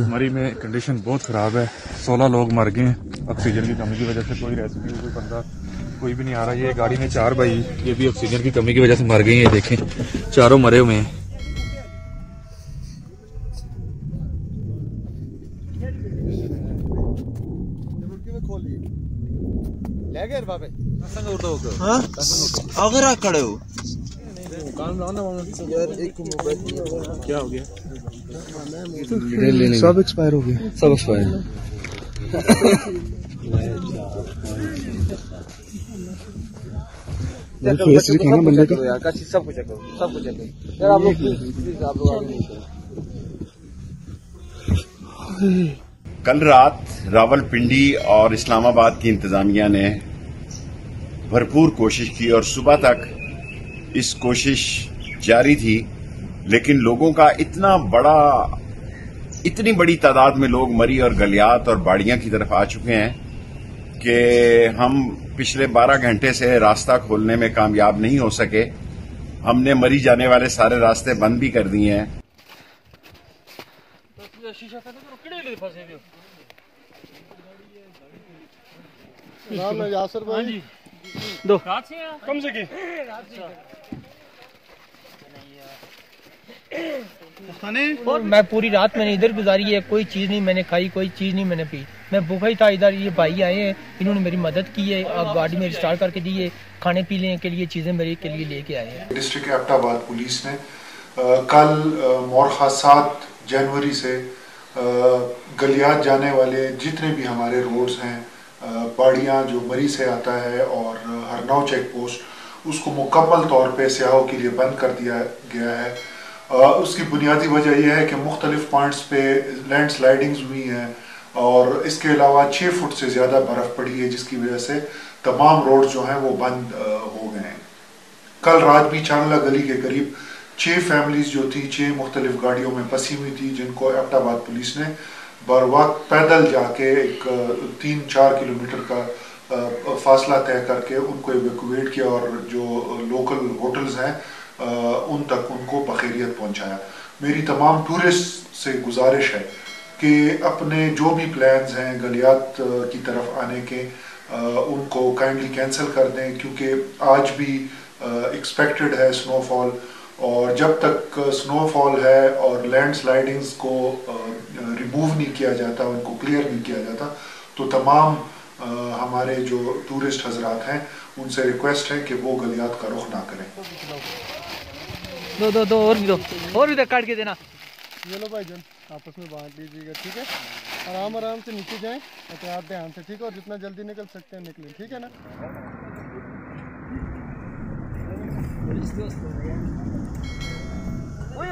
मरी में कंडीशन बहुत ख़राब है। 16 लोग मर गए हैं ऑक्सीजन की कमी की वजह से। कोई रेस्क्यू कोई बंदा कोई भी नहीं आ रहा। ये गाड़ी में 4 भाई ये भी ऑक्सीजन की कमी की वजह से मर गए हैं। ये देखें चारों मरे हुए हैं। अगर आप खड़े हो क्या हो गया? सब एक्सपायर हो गया। सब एक्सपायर। फेस दिखाना बंदे का यार, सब कुछ यार आप लोग प्लीज आप लोग आगे। कल रात रावलपिंडी और इस्लामाबाद की इंतजामिया ने भरपूर कोशिश की और सुबह तक इस कोशिश जारी थी, लेकिन लोगों का इतनी बड़ी तादाद में लोग मरी और गलियात और बाड़ियां की तरफ आ चुके हैं कि हम पिछले 12 घंटे से रास्ता खोलने में कामयाब नहीं हो सके। हमने मरी जाने वाले सारे रास्ते बंद भी कर दिए हैं। यासर भाई दो कम से और मैं पूरी रात मैंने इधर गुजारी है। कोई चीज़ नहीं मैंने खाई, कोई चीज़ नहीं मैंने पी। मैं भूखा ही था। इधर ये भाई आए हैं, इन्होंने मेरी मदद की है और गाड़ी में स्टार्ट करके दी है। खाने पीने के लिए चीज़ें मेरे के लिए लेके आए हैं। डिस्ट्रिक्ट एबटाबाद पुलिस ने कल मोरखा 7 जनवरी से गलियात जाने वाले जितने भी हमारे रोड्स हैं, बाड़ियाँ जो मरी से आता है और हरनौ चेक पोस्ट, उसको मुकम्मल तौर पे सियाहों के लिए बंद कर दिया गया है। उसकी बुनियादी वजह यह है कि मुख्तलिफ पॉइंट्स पे लैंड स्लाइडिंग्स हुई हैं और इसके अलावा 6 फुट से ज़्यादा बर्फ़ पड़ी है, जिसकी वजह से तमाम रोड जो हैं वो बंद हो गए हैं। कल रात भी चांगला गली के करीब 6 फैमिलीज जो थी 6 मुख्तलिफ गाड़ियों में फंसी हुई थी, जिनको एबटाबाद पुलिस ने बर वक्त पैदल जाके एक 3-4 किलोमीटर का फासला तय करके उनको इवैक्यूएट किया और जो लोकल होटल्स हैं उन तक उनको बखैरियत पहुंचाया। मेरी तमाम टूरिस्ट से गुजारिश है कि अपने जो भी प्लान्स हैं गलियात की तरफ आने के उनको काइंडली कैंसिल कर दें, क्योंकि आज भी एक्सपेक्टेड है स्नोफॉल, और जब तक स्नोफॉल है और लैंड स्लाइडिंग्स को रिमूव नहीं किया जाता, उनको क्लियर नहीं किया जाता, तो तमाम हमारे जो टूरिस्ट हजरात हैं उनसे रिक्वेस्ट है कि वो गलियात का रुख ना करें। दो और भी काट के देना। ये लो भाईजान, आपस में बांट लीजिएगा, ठीक है। आराम से नीचे जाएं, एहतियात ध्यान से, ठीक है। और जितना जल्दी निकल सकते हैं निकलें, ठीक है ना। ओए